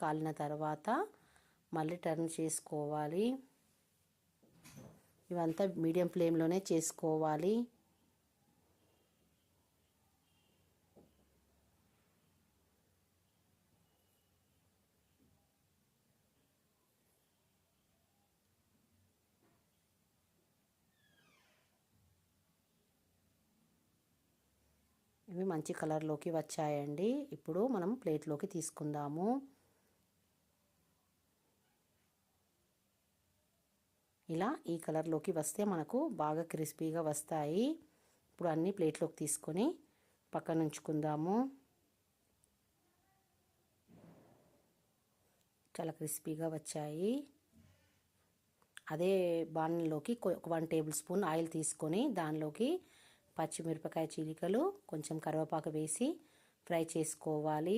కాలిన తర్వాత మళ్ళీ టర్న్ చేసుకోవాలి. ఇవంతా మీడియం ఫ్లేమ్లోనే చేసుకోవాలి. ఇవి మంచి కలర్లోకి వచ్చాయండి. ఇప్పుడు మనం ప్లేట్లోకి తీసుకుందాము. ఇలా ఈ కలర్లోకి వస్తే మనకు బాగా క్రిస్పీగా వస్తాయి. ఇప్పుడు అన్ని ప్లేట్లోకి తీసుకొని పక్కన ఉంచుకుందాము. చాలా క్రిస్పీగా వచ్చాయి. అదే బాణలోకి 1 టేబుల్ స్పూన్ ఆయిల్ తీసుకొని దానిలోకి పచ్చిమిరపకాయ చీలికలు కొంచెం కరివేపాకు వేసి ఫ్రై చేసుకోవాలి.